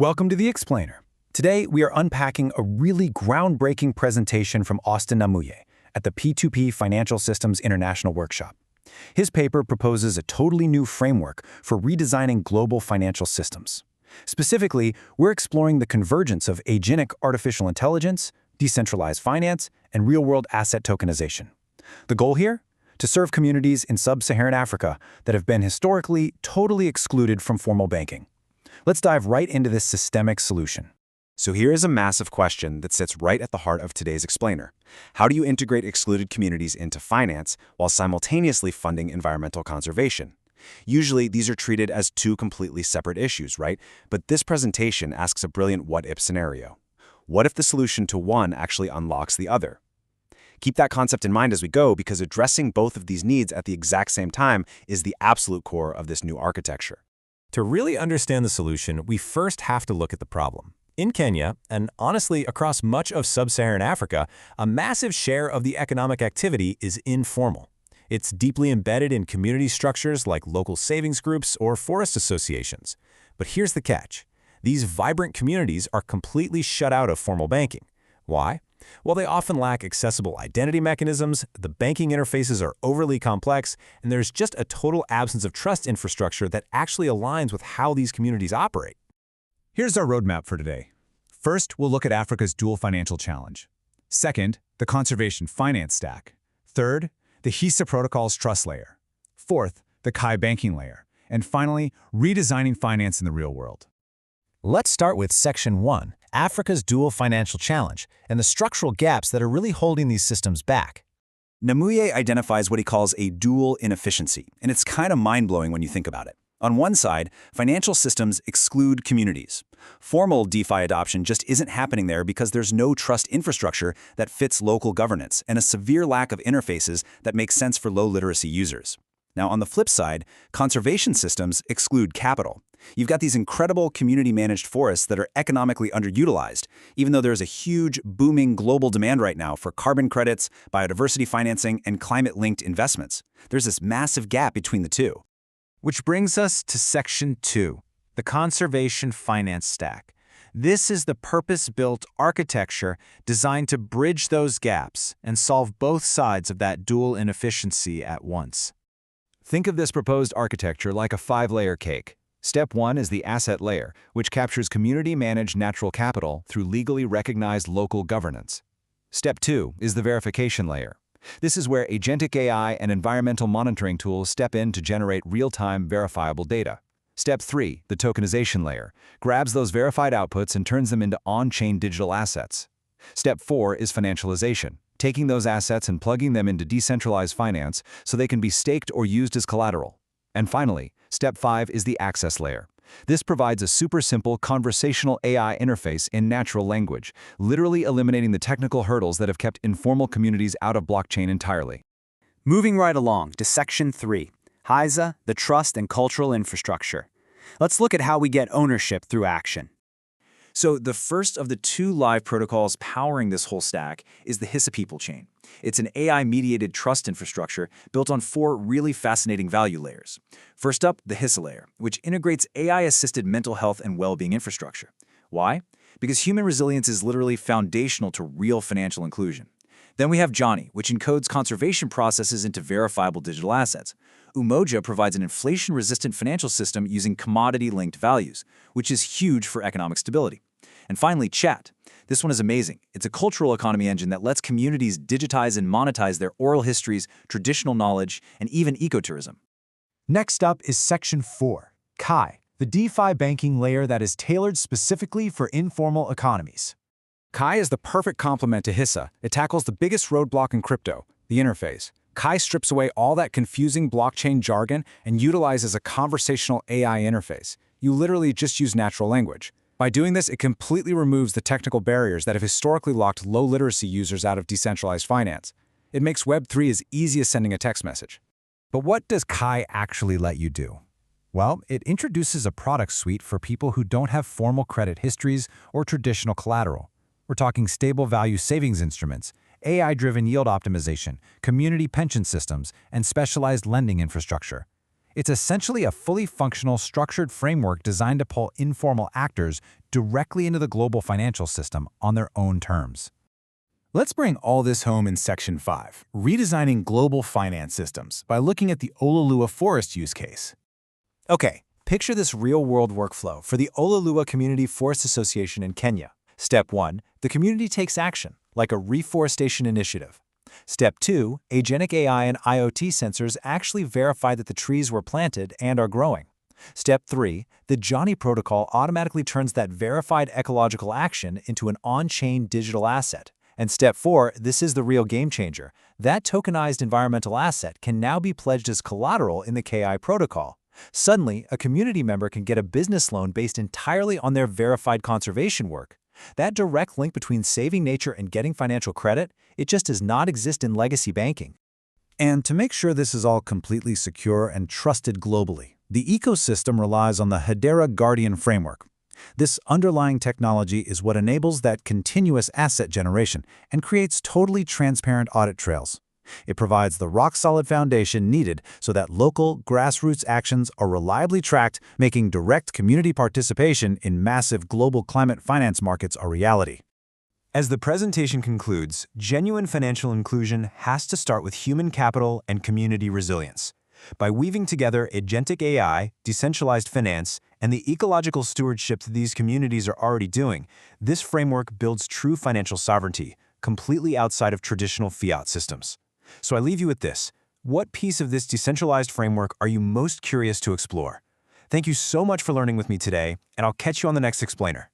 Welcome to The Explainer. Today, we are unpacking a really groundbreaking presentation from Austin Namuye at the P2P Financial Systems International Workshop. His paper proposes a totally new framework for redesigning global financial systems. Specifically, we're exploring the convergence of agentic artificial intelligence, decentralized finance, and real-world asset tokenization. The goal here? To serve communities in sub-Saharan Africa that have been historically totally excluded from formal banking. Let's dive right into this systemic solution. So here is a massive question that sits right at the heart of today's explainer. How do you integrate excluded communities into finance while simultaneously funding environmental conservation? Usually, these are treated as two completely separate issues, right? But this presentation asks a brilliant what-if scenario. What if the solution to one actually unlocks the other? Keep that concept in mind as we go, because addressing both of these needs at the exact same time is the absolute core of this new architecture. To really understand the solution, we first have to look at the problem. In Kenya, and honestly across much of sub-Saharan Africa, a massive share of the economic activity is informal. It's deeply embedded in community structures like local savings groups or forest associations. But here's the catch. These vibrant communities are completely shut out of formal banking. Why? Well, they often lack accessible identity mechanisms, the banking interfaces are overly complex, and there's just a total absence of trust infrastructure that actually aligns with how these communities operate. Here's our roadmap for today. First, we'll look at Africa's dual financial challenge. Second, the conservation finance stack. Third, the HISA protocol's trust layer. Fourth, the Kai banking layer. And finally, redesigning finance in the real world. Let's start with Section 1, Africa's dual financial challenge, and the structural gaps that are really holding these systems back. Namuye identifies what he calls a dual inefficiency, and it's kind of mind-blowing when you think about it. On one side, financial systems exclude communities. Formal DeFi adoption just isn't happening there because there's no trust infrastructure that fits local governance and a severe lack of interfaces that make sense for low-literacy users. Now, on the flip side, conservation systems exclude capital. You've got these incredible community-managed forests that are economically underutilized, even though there's a huge, booming global demand right now for carbon credits, biodiversity financing, and climate-linked investments. There's this massive gap between the two. Which brings us to Section 2, the conservation finance stack. This is the purpose-built architecture designed to bridge those gaps and solve both sides of that dual inefficiency at once. Think of this proposed architecture like a 5-layer cake. Step 1 is the asset layer, which captures community-managed natural capital through legally recognized local governance. Step 2 is the verification layer. This is where agentic AI and environmental monitoring tools step in to generate real-time verifiable data. Step 3, the tokenization layer, grabs those verified outputs and turns them into on-chain digital assets. Step 4 is financialization, taking those assets and plugging them into decentralized finance so they can be staked or used as collateral. And finally, Step 5 is the access layer. This provides a super simple conversational AI interface in natural language, literally eliminating the technical hurdles that have kept informal communities out of blockchain entirely. Moving right along to Section 3, HISA, the trust and cultural infrastructure. Let's look at how we get ownership through action. So the first of the two live protocols powering this whole stack is the HISA people chain. It's an AI-mediated trust infrastructure built on 4 really fascinating value layers. First up, the HISA layer, which integrates AI-assisted mental health and well-being infrastructure. Why? Because human resilience is literally foundational to real financial inclusion. Then we have Johnny, which encodes conservation processes into verifiable digital assets. Umoja provides an inflation-resistant financial system using commodity-linked values, which is huge for economic stability. And finally, Chat. This one is amazing. It's a cultural economy engine that lets communities digitize and monetize their oral histories, traditional knowledge, and even ecotourism. Next up is Section 4, Kai, the DeFi banking layer that is tailored specifically for informal economies. Kai is the perfect complement to HISA. It tackles the biggest roadblock in crypto, the interface. Kai strips away all that confusing blockchain jargon and utilizes a conversational AI interface. You literally just use natural language. By doing this, it completely removes the technical barriers that have historically locked low-literacy users out of decentralized finance. It makes Web3 as easy as sending a text message. But what does Kai actually let you do? Well, it introduces a product suite for people who don't have formal credit histories or traditional collateral. We're talking stable value savings instruments, AI-driven yield optimization, community pension systems, and specialized lending infrastructure. It's essentially a fully functional, structured framework designed to pull informal actors directly into the global financial system on their own terms. Let's bring all this home in Section 5, redesigning global finance systems, by looking at the Ololua Forest use case. Okay, picture this real-world workflow for the Ololua Community Forest Association in Kenya. Step 1, the community takes action, like a reforestation initiative. Step 2, agentic AI and IoT sensors actually verify that the trees were planted and are growing. Step 3, the Johnny protocol automatically turns that verified ecological action into an on-chain digital asset. And Step 4, this is the real game changer. That tokenized environmental asset can now be pledged as collateral in the KI protocol. Suddenly, a community member can get a business loan based entirely on their verified conservation work. That direct link between saving nature and getting financial credit, it just does not exist in legacy banking. And to make sure this is all completely secure and trusted globally, the ecosystem relies on the Hedera Guardian framework. This underlying technology is what enables that continuous asset generation and creates totally transparent audit trails. It provides the rock-solid foundation needed so that local, grassroots actions are reliably tracked, making direct community participation in massive global climate finance markets a reality. As the presentation concludes, genuine financial inclusion has to start with human capital and community resilience. By weaving together agentic AI, decentralized finance, and the ecological stewardship that these communities are already doing, this framework builds true financial sovereignty, completely outside of traditional fiat systems. So I leave you with this. What piece of this decentralized framework are you most curious to explore? Thank you so much for learning with me today, and I'll catch you on the next explainer.